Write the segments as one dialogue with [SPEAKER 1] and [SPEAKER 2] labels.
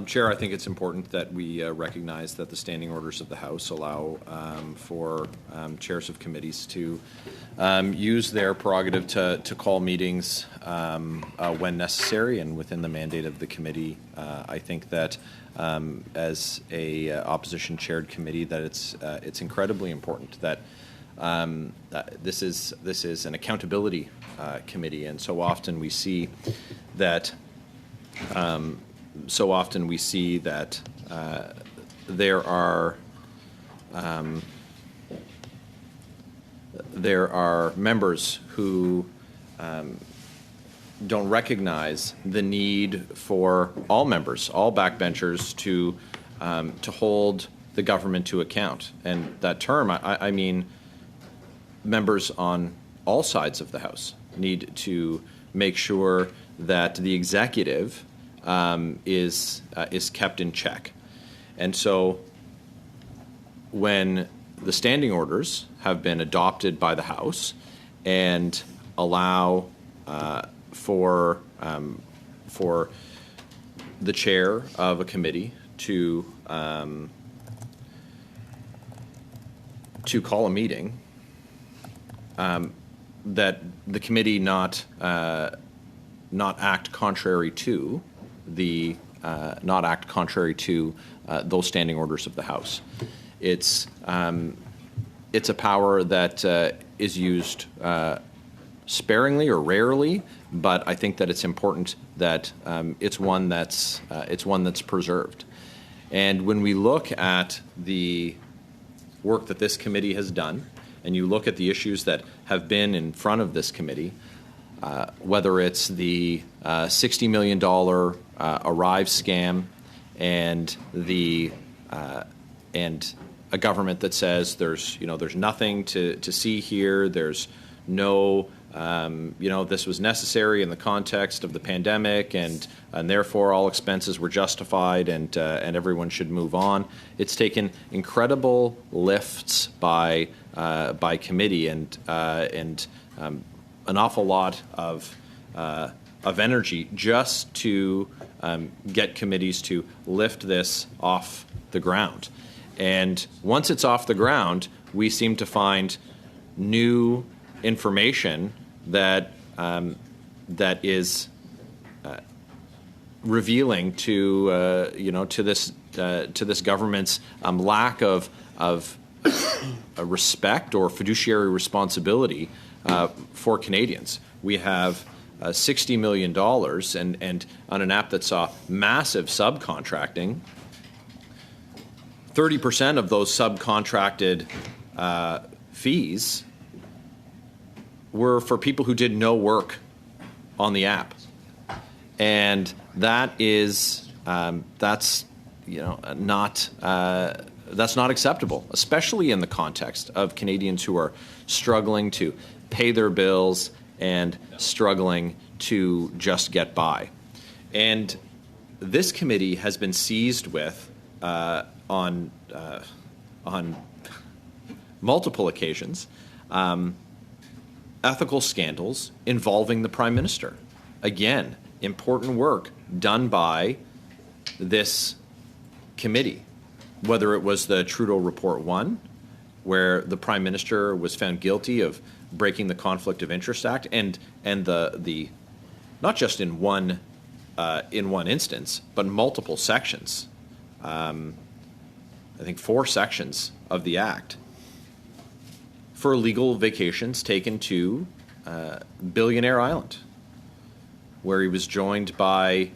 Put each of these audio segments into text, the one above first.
[SPEAKER 1] Chair, I think it's important that we recognize that the standing orders of the House allow for chairs of committees to use their prerogative to call meetings when necessary and within the mandate of the committee. I think that as a opposition chaired committee, that it's incredibly important that this is an accountability committee, and so often we see that. There are members who don't recognize the need for all members, all backbenchers, to hold the government to account. And that term, I mean members on all sides of the House need to make sure that the executive is kept in check. And so when the standing orders have been adopted by the House and allow for the chair of a committee to call a meeting, that the committee not act contrary to those standing orders of the House. It's a power that is used sparingly or rarely, but I think that it's important that it's one that's preserved. And when we look at the work that this committee has done, and you look at the issues that have been in front of this committee, whether it's the $60 million Arrive scam and and a government that says there's nothing to see here, there's no this was necessary in the context of the pandemic, and therefore all expenses were justified, and everyone should move on. It's taken incredible lifts by committee and an awful lot of energy just to get committees to lift this off the ground. And once it's off the ground, we seem to find new information that is revealing to this government's lack of respect or fiduciary responsibility for Canadians. We have $60 million and on an app that saw massive subcontracting. 30% of those subcontracted fees were for people who did no work on the app, and that's not acceptable, especially in the context of Canadians who are struggling to pay their bills and struggling to just get by. And this committee has been seized with on multiple occasions ethical scandals involving the Prime Minister. Again, important work done by this committee, whether it was the Trudeau Report 1, where the Prime Minister was found guilty of breaking the Conflict of Interest Act, and the not just in one instance, but multiple sections. I think 4 sections of the Act for illegal vacations taken to Billionaire Island, where he was joined by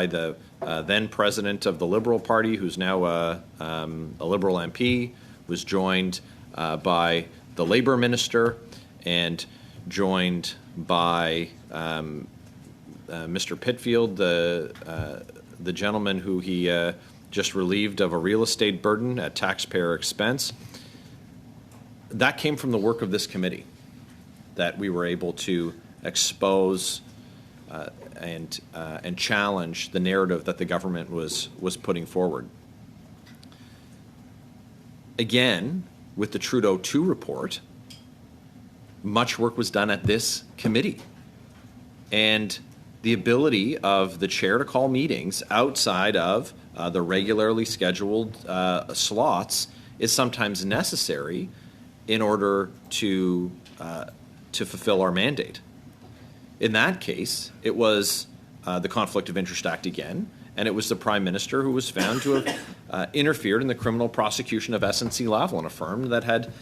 [SPEAKER 1] the then president of the Liberal Party, who's now a Liberal MP, was joined by the Labour minister, and joined by Mr. Pitfield, the gentleman who he just relieved of a real estate burden at taxpayer expense. That came from the work of this committee, that we were able to expose and challenge the narrative that the government was putting forward. Again, with the Trudeau 2 report, much work was done at this committee. And the ability of the chair to call meetings outside of the regularly scheduled slots is sometimes necessary in order to fulfill our mandate. In that case, it was the Conflict of Interest Act again, and it was the Prime Minister who was found to have interfered in the criminal prosecution of SNC Lavalin, a firm that had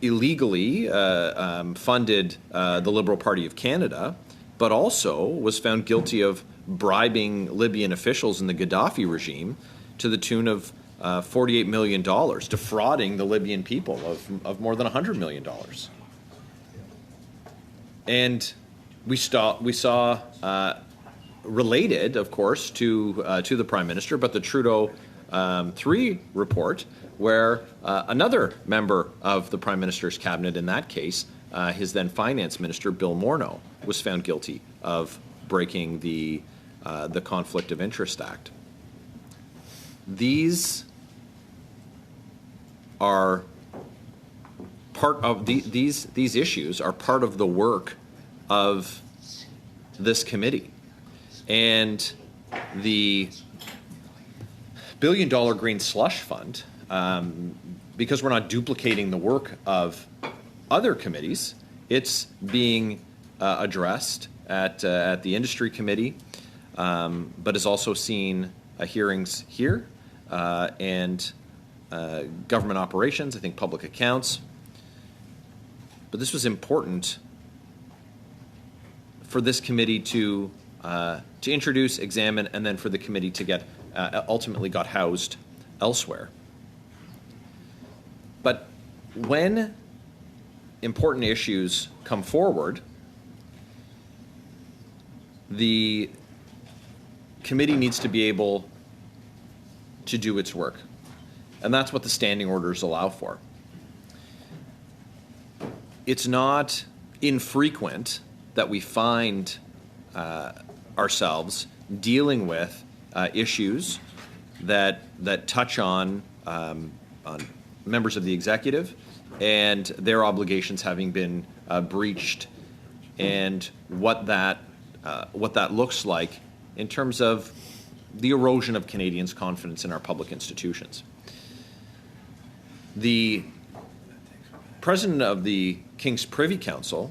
[SPEAKER 1] illegally funded the Liberal Party of Canada, but also was found guilty of bribing Libyan officials in the Gaddafi regime to the tune of $48 million, defrauding the Libyan people of more than $100 million. And we saw related, of course, to the Prime Minister, but the Trudeau 3 report, where another member of the Prime Minister's cabinet in that case, his then Finance Minister, Bill Morneau, was found guilty of breaking the Conflict of Interest Act. These are part of these issues are part of the work of this committee, and the $1 billion green slush fund, because we're not duplicating the work of other committees, it's being addressed at the industry committee, but is also seen hearings here and government operations, I think public accounts. But this was important for this committee to introduce, examine, and then for the committee to get ultimately got housed elsewhere. But when important issues come forward, the committee needs to be able to do its work. And that's what the standing orders allow for. It's not infrequent that we find ourselves dealing with issues that touch on members of the executive and their obligations having been breached, and what that looks like in terms of the erosion of Canadians' confidence in our public institutions. The president of the King's Privy Council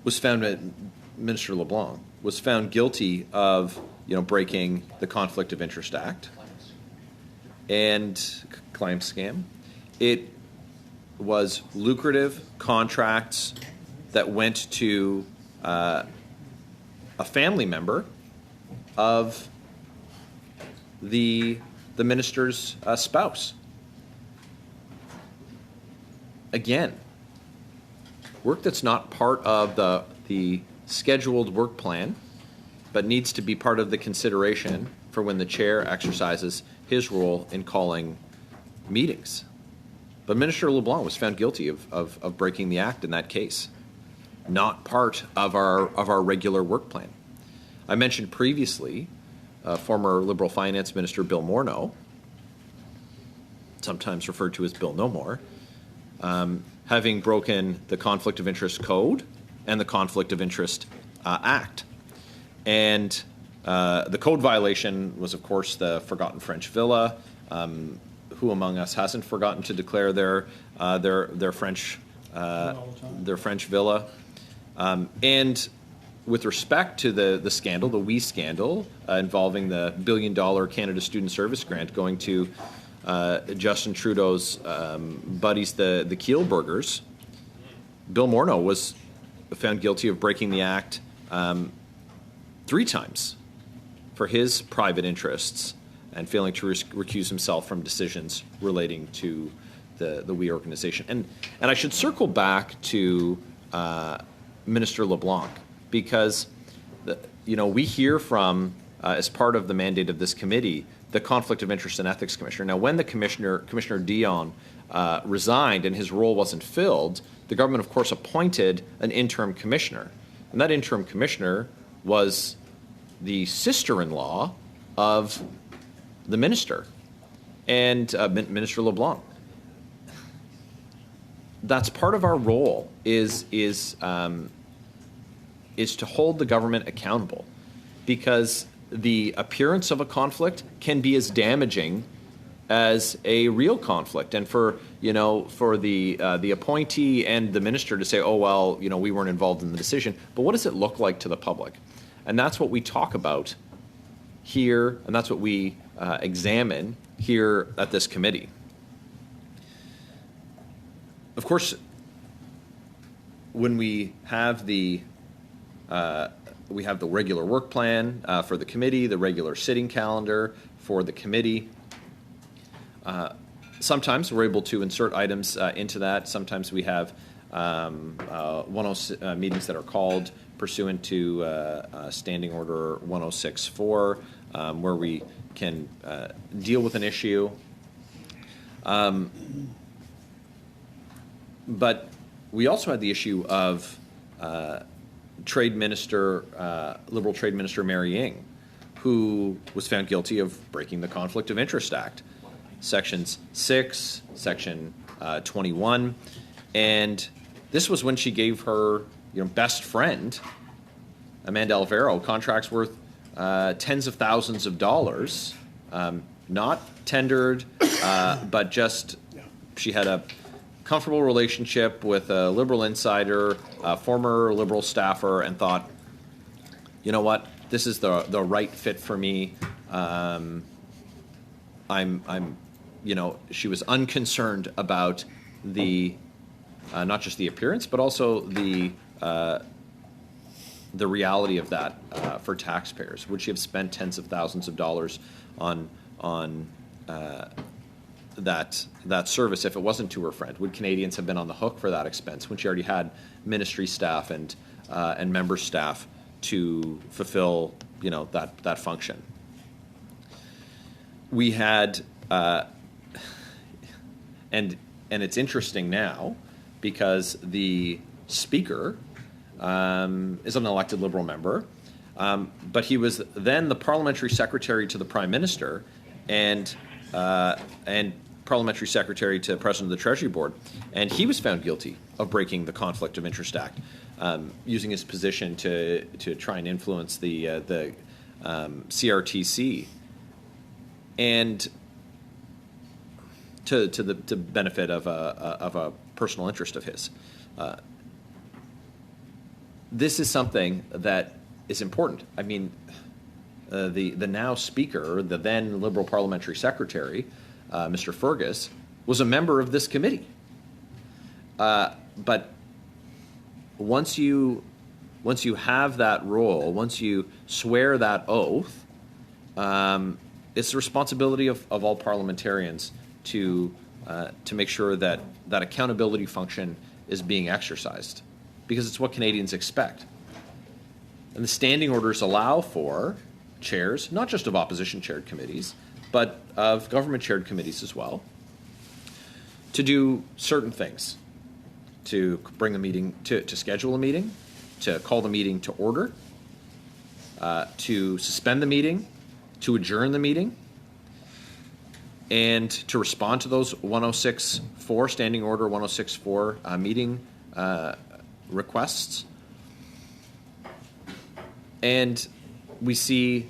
[SPEAKER 1] was found, Minister LeBlanc, was found guilty of breaking the Conflict of Interest Act and claim scam. It was lucrative contracts that went to a family member of the minister's spouse. Again, work that's not part of the scheduled work plan, but needs to be part of the consideration for when the chair exercises his role in calling meetings. But Minister LeBlanc was found guilty of breaking the act in that case, not part of our regular work plan. I mentioned previously former Liberal Finance Minister Bill Morneau, sometimes referred to as Bill No More, having broken the Conflict of Interest Code and the Conflict of Interest Act. And the code violation was, of course, the forgotten French villa. Who among us hasn't forgotten to declare their French villa? And with respect to the scandal, the WE scandal involving the $1 billion Canada Student Service grant going to Justin Trudeau's buddies, the Kielburgers, Bill Morneau was found guilty of breaking the act 3 times for his private interests and failing to recuse himself from decisions relating to the WE organization. And I should circle back to Minister LeBlanc, because we hear from, as part of the mandate of this committee, the Conflict of Interest and Ethics Commissioner. Now, when the Commissioner Dion resigned and his role wasn't filled, the government, of course, appointed an interim commissioner. And that interim commissioner was the sister-in-law of the minister, and Minister LeBlanc. that's part of our role is to hold the government accountable, because the appearance of a conflict can be as damaging as a real conflict. And for the appointee and the minister to say, oh, well, we weren't involved in the decision, but what does it look like to the public? And that's what we talk about here, and that's what we examine here at this committee. Of course, when we have the regular work plan for the committee, the regular sitting calendar for the committee. Sometimes we're able to insert items into that. Sometimes we have meetings that are called pursuant to Standing Order 106.4, where we can deal with an issue. But we also had the issue of Liberal Trade Minister Mary Ng, who was found guilty of breaking the Conflict of Interest Act, Sections 6, Section 21. And this was when she gave her best friend, Amanda Alvaro, contracts worth tens of thousands of dollars, not tendered, but just she had a comfortable relationship with a Liberal insider, a former Liberal staffer, and thought, you know what, this is the right fit for me. She was unconcerned about the not just the appearance, but also the reality of that for taxpayers. Would she have spent tens of thousands of dollars on that service if it wasn't to her friend? Would Canadians have been on the hook for that expense when she already had ministry staff and member staff to fulfill that function? We had and it's interesting now because the Speaker is an elected Liberal member, but he was then the Parliamentary Secretary to the Prime Minister and Parliamentary Secretary to President of the Treasury Board, and he was found guilty of breaking the Conflict of Interest Act, using his position to try and influence the CRTC, and to the benefit of a personal interest of his. This is something that is important. I mean, the now Speaker, the then Liberal Parliamentary Secretary, Mr. Fergus, was a member of this committee. But once you have that role, once you swear that oath, it's the responsibility of all parliamentarians to make sure that that accountability function is being exercised, because it's what Canadians expect. And the standing orders allow for chairs, not just of opposition-chaired committees, but of government-chaired committees as well, to do certain things, to bring the meeting, to schedule a meeting, to call the meeting to order, to suspend the meeting, to adjourn the meeting, and to respond to those 106.4, Standing Order 106.4 meeting requests. And we see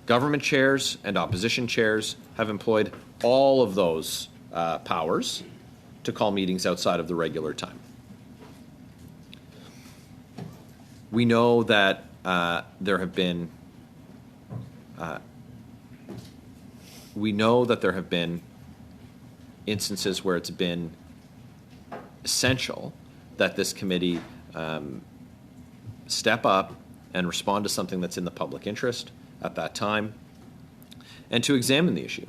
[SPEAKER 1] government chairs and opposition chairs have employed all of those powers to call meetings outside of the regular time. We know that there have been instances where it's been essential that this committee step up and respond to something that's in the public interest at that time, and to examine the issue.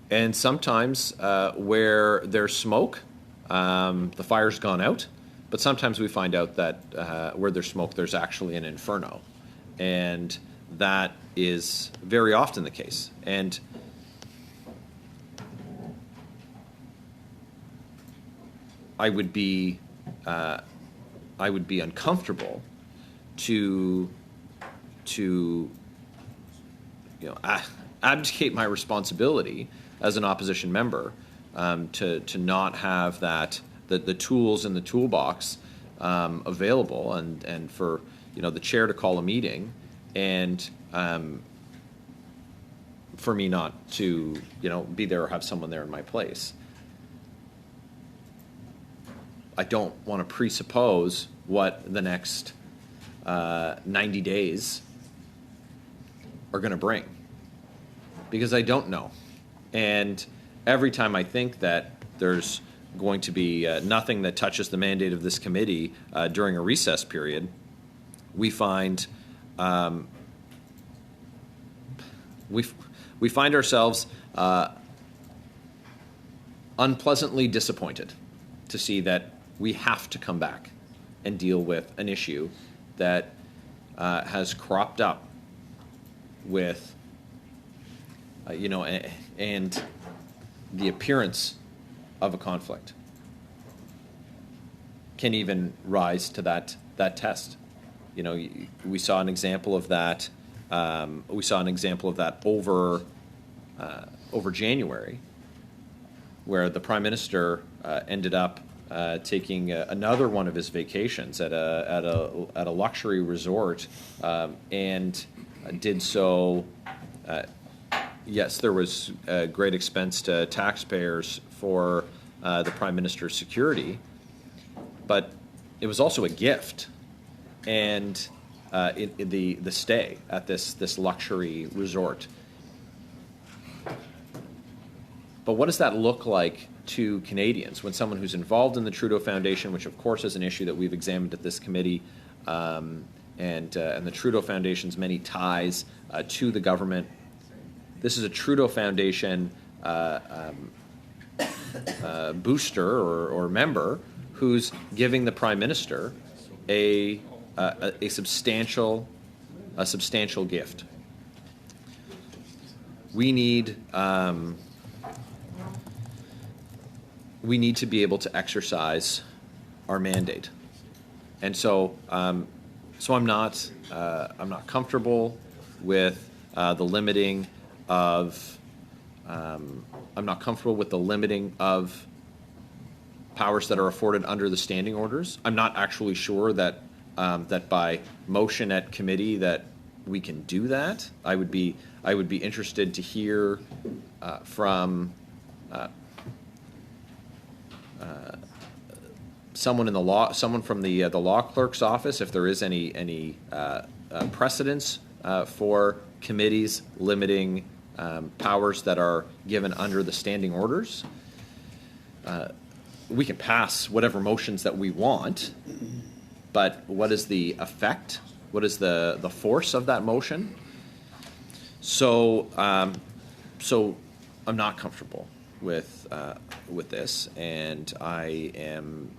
[SPEAKER 1] And sometimes where there's smoke, the fire's gone out, but sometimes we find out that where there's smoke, there's actually an inferno. And that is very often the case. And I would be uncomfortable to abdicate my responsibility as an opposition member to not have that the tools in the toolbox available, and for the chair to call a meeting, and for me not to be there or have someone there in my place. I don't want to presuppose what the next 90 days are going to bring, because I don't know. And every time I think that there's going to be nothing that touches the mandate of this committee during a recess period, we find we find ourselves unpleasantly disappointed to see that we have to come back and deal with an issue that has cropped up with, and the appearance of a conflict can even rise to that test. We saw an example of that. We saw an example of that over January, where the Prime Minister ended up taking another one of his vacations at a luxury resort, and did so. Yes, there was great expense to taxpayers for the Prime Minister's security, but it was also a gift, and the stay at this luxury resort. But what does that look like to Canadians when someone who's involved in the Trudeau Foundation, which of course is an issue that we've examined at this committee, and the Trudeau Foundation's many ties to the government? This is a Trudeau Foundation booster or member who's giving the Prime Minister a substantial gift. We need to be able to exercise our mandate, and so I'm not comfortable with the limiting of powers that are afforded under the standing orders. I'm not actually sure that by motion at committee that we can do that. I would be interested to hear from someone from the law clerk's office, if there is any precedence for committees limiting powers that are given under the standing orders. We can pass whatever motions that we want, but what is the effect? What is the force of that motion? So I'm not comfortable with this, and I'm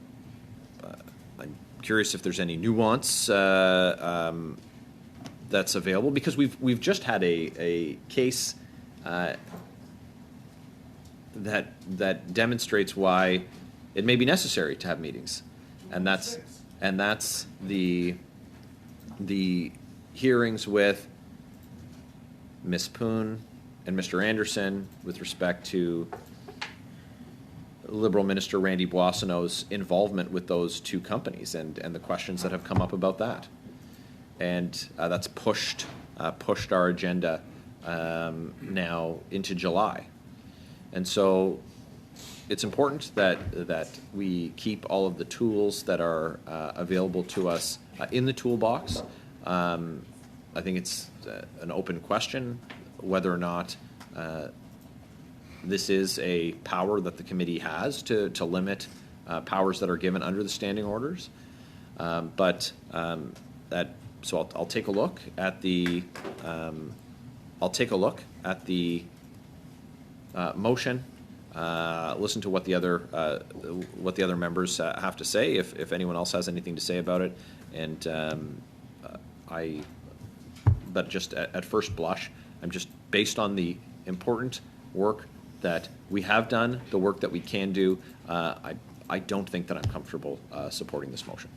[SPEAKER 1] curious if there's any nuance that's available, because we've just had a case that demonstrates why it may be necessary to have meetings, and that's the hearings with Ms. Poon and Mr. Anderson with respect to Liberal Minister Randy Boissonneau's involvement with those two companies, and the questions that have come up about that. And that's pushed our agenda now into July. And so it's important that we keep all of the tools that are available to us in the toolbox. I think it's an open question whether or not this is a power that the committee has to limit powers that are given under the standing orders. So I'll take a look at the motion. Listen to what the other members have to say, if anyone else has anything to say about it, and but just at first blush, I'm just based on the important work that we have done, the work that we can do. I don't think that I'm comfortable supporting this motion.